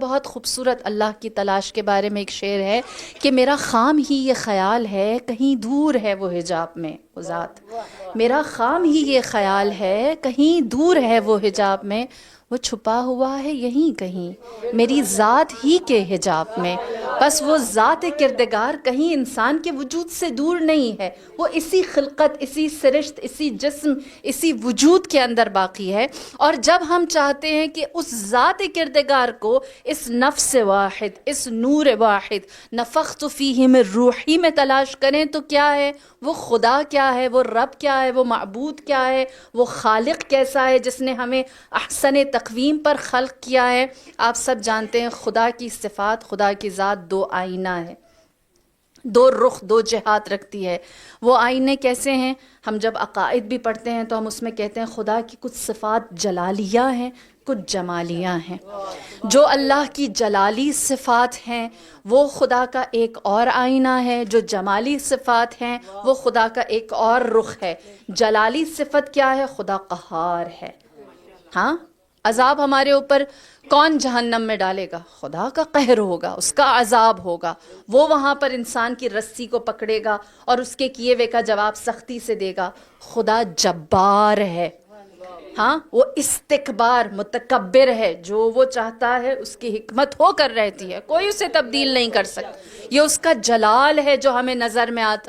بہت خوبصورت اللہ کی تلاش کے بارے میں ایک شعر ہے کہ میرا خام ہی یہ خیال ہے کہیں دور ہے وہ حجاب میں وہ ذات، میرا خام ہی یہ خیال ہے کہیں دور ہے وہ حجاب میں، وہ چھپا ہوا ہے یہیں کہیں میری ذات ہی کے حجاب میں، بس وہ ذات کردگار کہیں انسان کے وجود سے دور نہیں ہے، وہ اسی خلقت، اسی سرشت، اسی جسم، اسی وجود کے اندر باقی ہے۔ اور جب ہم چاہتے ہیں کہ اس ذات کردگار کو اس نفس واحد، اس نور واحد نفخت فیہ من روحی میں تلاش کریں تو کیا ہے وہ خدا، کیا ہے وہ رب، کیا ہے وہ معبود، کیا ہے وہ خالق کیسا ہے جس نے ہمیں احسن تقویم پر خلق کیا ہے۔ آپ سب جانتے ہیں خدا کی صفات، خدا کی ذات دو آئینہ ہے، دو رخ، دو جہات رکھتی ہے۔ وہ آئینے کیسے ہیں؟ ہم جب عقائد بھی پڑھتے ہیں تو ہم اس میں کہتے ہیں خدا کی کچھ صفات جلالیہ ہیں، کچھ جمالیہ ہیں۔ جو اللہ کی جلالی صفات ہیں وہ خدا کا ایک اور آئینہ ہے، جو جمالی صفات ہیں وہ خدا کا ایک اور رخ ہے۔ جلالی صفت کیا ہے؟ خدا قہار ہے۔ ہاں، عذاب ہمارے اوپر کون جہنم میں ڈالے گا؟ خدا کا قہر ہوگا، اس کا عذاب ہوگا، وہ وہاں پر انسان کی رسی کو پکڑے گا اور اس کے کیے ہوئے کا جواب سختی سے دے گا۔ خدا جبار ہے، ہاں، وہ استکبار، متکبر ہے، جو وہ چاہتا ہے اس کی حکمت ہو کر رہتی ہے، کوئی اسے تبدیل نہیں کر سکتا۔ یہ اس کا جلال ہے جو ہمیں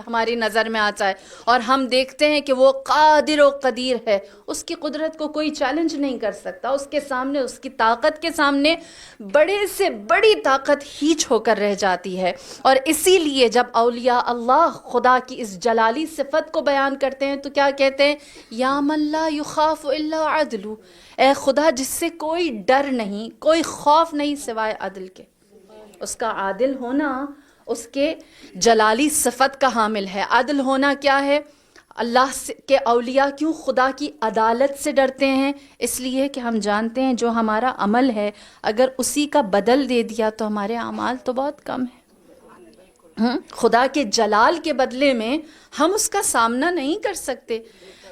ہماری نظر میں آتا ہے، اور ہم دیکھتے ہیں کہ وہ قادر و قدیر ہے، اس کی قدرت کو کوئی چیلنج نہیں کر سکتا، اس کے سامنے، اس کی طاقت کے سامنے بڑے سے بڑی طاقت ہیچ ہو کر رہ جاتی ہے۔ اور اسی لیے جب اولیاء اللہ خدا کی اس جلالی صفت کو بیان کرتے ہیں تو کیا کہتے ہیں؟ یا من لا یخاف الا عدل، اے خدا جس سے کوئی ڈر نہیں، کوئی خوف نہیں سوائے عدل کے۔ اس کا عادل ہونا اس کے جلالی صفت کا حامل ہے۔ عدل ہونا کیا ہے؟ اللہ کے اولیاء کیوں خدا کی عدالت سے ڈرتے ہیں؟ اس لیے کہ ہم جانتے ہیں جو ہمارا عمل ہے اگر اسی کا بدل دے دیا تو ہمارے اعمال تو بہت کم ہیں۔ خدا کے جلال کے بدلے میں ہم اس کا سامنا نہیں کر سکتے۔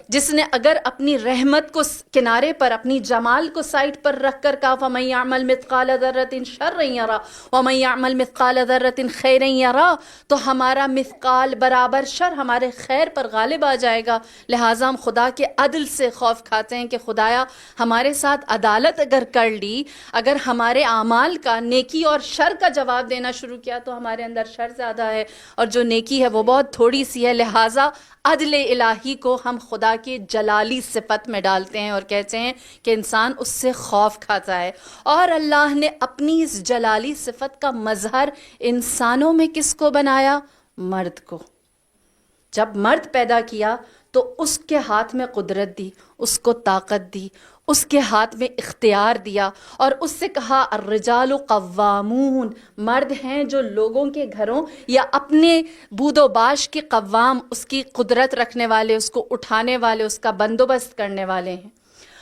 جس نے اگر اپنی رحمت کو کنارے پر، اپنی جمال کو سائٹ پر رکھ کر کہا فَمَن يَعْمَلْ مِثْقَالَ ذَرَّةٍ شَرًّا يَرَهُ وَمَن يَعْمَلْ مِثْقَالَ ذَرَّةٍ خَيْرًا يَرَهُ، تو ہمارا مثقال برابر شر ہمارے خیر پر غالب آ جائے گا۔ لہٰذا ہم خدا کے عدل سے خوف کھاتے ہیں کہ خدایا ہمارے ساتھ عدالت اگر کر لی، اگر ہمارے اعمال کا نیکی اور شر کا جواب دینا شروع کیا تو ہمارے اندر شر زیادہ ہے اور جو نیکی ہے وہ بہت تھوڑی سی ہے۔ لہٰذا عدل الہی کو ہم خدا کی جلالی صفت میں ڈالتے ہیں اور کہتے ہیں کہ انسان اس سے خوف کھاتا ہے۔ اور اللہ نے اپنی اس جلالی صفت کا مظہر انسانوں میں کس کو بنایا؟ مرد کو۔ جب مرد پیدا کیا تو اس کے ہاتھ میں قدرت دی، اس کو طاقت دی، اس کے ہاتھ میں اختیار دیا اور اس سے کہا الرجال قوامون، مرد ہیں جو لوگوں کے گھروں یا اپنے بود و باش کے قوام، اس کی قدرت رکھنے والے، اس کو اٹھانے والے، اس کا بندوبست کرنے والے ہیں۔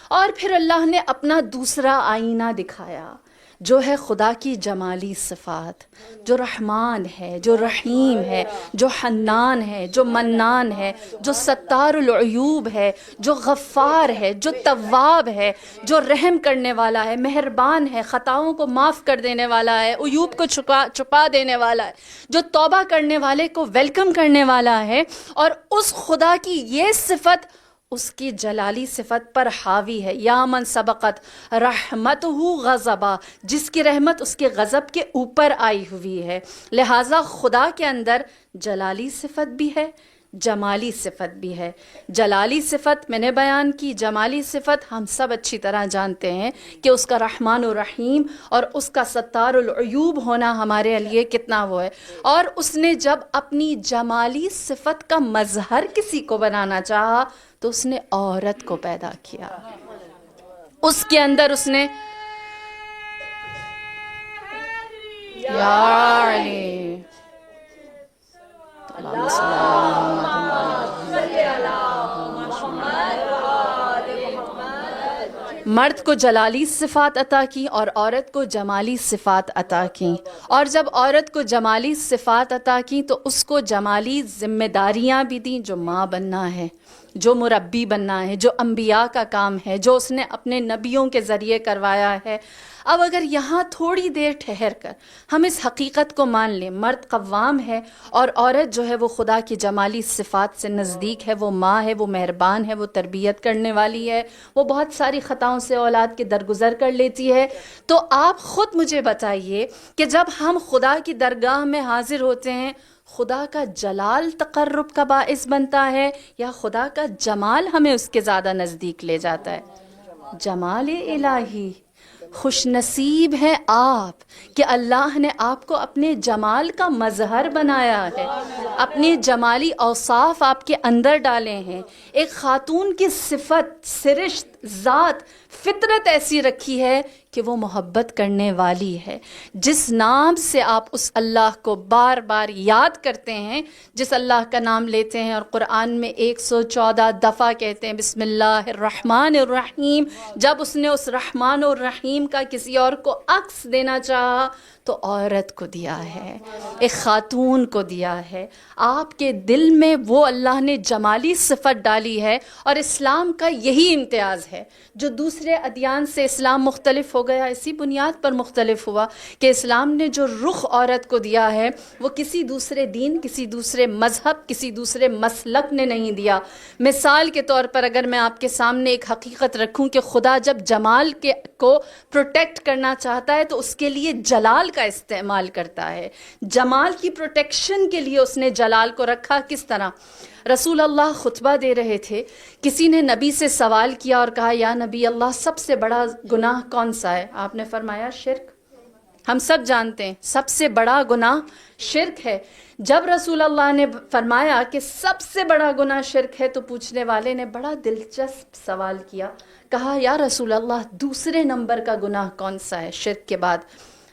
اور پھر اللہ نے اپنا دوسرا آئینہ دکھایا جو ہے خدا کی جمالی صفات، جو رحمان ہے، جو رحیم ہے، جو حنان ہے، جو منان ہے، جو ستار العیوب ہے، جو غفار ہے، جو تواب ہے، جو رحم کرنے والا ہے، مہربان ہے، خطاؤں کو معاف کر دینے والا ہے، عیوب کو چھپا دینے والا ہے، جو توبہ کرنے والے کو ویلکم کرنے والا ہے۔ اور اس خدا کی یہ صفت اس کی جلالی صفت پر حاوی ہے۔ یا من سبقت رحمتہ غضبا، جس کی رحمت اس کے غضب کے اوپر آئی ہوئی ہے۔ لہٰذا خدا کے اندر جلالی صفت بھی ہے، جمالی صفت بھی ہے۔ جلالی صفت میں نے بیان کی، جمالی صفت ہم سب اچھی طرح جانتے ہیں کہ اس کا رحمان و رحیم اور اس کا ستار العیوب ہونا ہمارے لیے کتنا وہ ہے۔ اور اس نے جب اپنی جمالی صفت کا مظہر کسی کو بنانا چاہا تو اس نے عورت کو پیدا کیا۔ اس کے اندر اس نے یا علی مرد کو جلالی صفات عطا کی اور عورت کو جمالی صفات عطا کی۔ اور جب عورت کو جمالی صفات عطا کی تو اس کو جمالی ذمہ داریاں بھی دیں جو ماں بننا ہے، جو مربی بننا ہے، جو انبیاء کا کام ہے، جو اس نے اپنے نبیوں کے ذریعے کروایا ہے۔ اب اگر یہاں تھوڑی دیر ٹھہر کر ہم اس حقیقت کو مان لیں، مرد قوام ہے اور عورت جو ہے وہ خدا کی جمالی صفات سے نزدیک ہے، وہ ماں ہے، وہ مہربان ہے، وہ تربیت کرنے والی ہے، وہ بہت ساری خطاؤں سے اولاد کے درگزر کر لیتی ہے، تو آپ خود مجھے بتائیے کہ جب ہم خدا کی درگاہ میں حاضر ہوتے ہیں، خدا کا جلال تقرب کا باعث بنتا ہے یا خدا کا جمال ہمیں اس کے زیادہ نزدیک لے جاتا ہے؟ جمال الہی۔ خوش نصیب ہیں آپ کہ اللہ نے آپ کو اپنے جمال کا مظہر بنایا ہے، اپنے جمالی اوصاف آپ کے اندر ڈالے ہیں، ایک خاتون کی صفت، سرشت، ذات، فطرت ایسی رکھی ہے کہ وہ محبت کرنے والی ہے۔ جس نام سے آپ اس اللہ کو بار بار یاد کرتے ہیں، جس اللہ کا نام لیتے ہیں اور قرآن میں 114 دفعہ کہتے ہیں بسم اللہ الرحمن الرحیم، جب اس نے اس رحمان الرحیم کا کسی اور کو عکس دینا چاہا تو عورت کو دیا ہے، ایک خاتون کو دیا ہے۔ آپ کے دل میں وہ اللہ نے جمالی صفت ڈالی ہے، اور اسلام کا یہی امتیاز ہے۔ جو دوسرے ادیان سے اسلام مختلف ہو گیا، اسی بنیاد پر مختلف ہوا کہ اسلام نے جو رخ عورت کو دیا ہے وہ کسی دوسرے دین، کسی دوسرے مذہب، کسی دوسرے مسلک نے نہیں دیا۔ مثال کے طور پر اگر میں آپ کے سامنے ایک حقیقت رکھوں کہ خدا جب جمال کو پروٹیکٹ کرنا چاہتا ہے تو اس کے لیے جلال کا استعمال کرتا ہے۔ جمال کی پروٹیکشن کے لیے اس نے جلال کو رکھا۔ کس طرح؟ رسول اللہ خطبہ دے رہے تھے، کسی نے نبی سے سوال کیا اور کہا یا نبی اللہ سب سے بڑا گناہ کون سا ہے؟ آپ نے فرمایا شرک۔ ہم سب جانتے ہیں سب سے بڑا گناہ شرک ہے۔ جب رسول اللہ نے فرمایا کہ سب سے بڑا گناہ شرک ہے تو پوچھنے والے نے بڑا دلچسپ سوال کیا، کہا یا رسول اللہ دوسرے نمبر کا گناہ کون سا ہے شرک کے بعد؟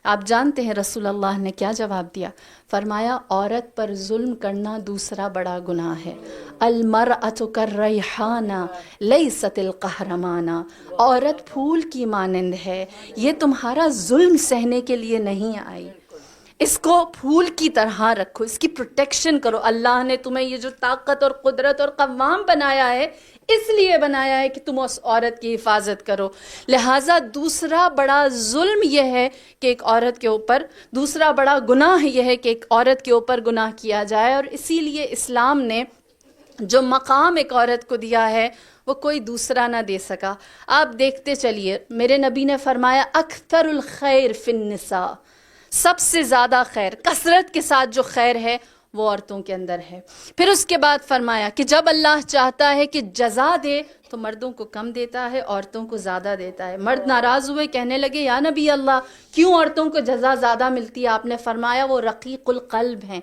آپ جانتے ہیں رسول اللہ نے کیا جواب دیا؟ فرمایا عورت پر ظلم کرنا دوسرا بڑا گناہ ہے۔ المرأۃ کالریحانہ لیست القہرمانہ، عورت پھول کی مانند ہے، یہ تمہارا ظلم سہنے کے لیے نہیں آئی، اس کو پھول کی طرح رکھو، اس کی پروٹیکشن کرو۔ اللہ نے تمہیں یہ جو طاقت اور قدرت اور قوام بنایا ہے اس لیے بنایا ہے کہ تم اس عورت کی حفاظت کرو۔ لہٰذا دوسرا بڑا ظلم یہ ہے کہ ایک عورت کے اوپر، دوسرا بڑا گناہ یہ ہے کہ ایک عورت کے اوپر گناہ کیا جائے، اور اسی لیے اسلام نے جو مقام ایک عورت کو دیا ہے وہ کوئی دوسرا نہ دے سکا۔ آپ دیکھتے چلیے، میرے نبی نے فرمایا اکثر الخیر فی النساء، سب سے زیادہ خیر، کثرت کے ساتھ جو خیر ہے وہ عورتوں کے اندر ہے۔ پھر اس کے بعد فرمایا کہ جب اللہ چاہتا ہے کہ جزا دے تو مردوں کو کم دیتا ہے، عورتوں کو زیادہ دیتا ہے۔ مرد ناراض ہوئے، کہنے لگے یا نبی اللہ کیوں عورتوں کو جزا زیادہ ملتی ہے؟ آپ نے فرمایا وہ رقیق القلب ہیں،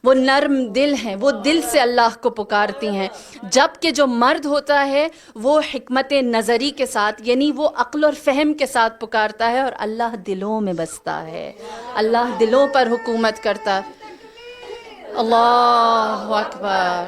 وہ نرم دل ہیں، وہ دل سے اللہ کو پکارتی ہیں، جبکہ جو مرد ہوتا ہے وہ حکمت نظری کے ساتھ، یعنی وہ عقل اور فہم کے ساتھ پکارتا ہے، اور اللہ دلوں میں بستا ہے، اللہ دلوں پر حکومت کرتا۔ اللہ اکبر۔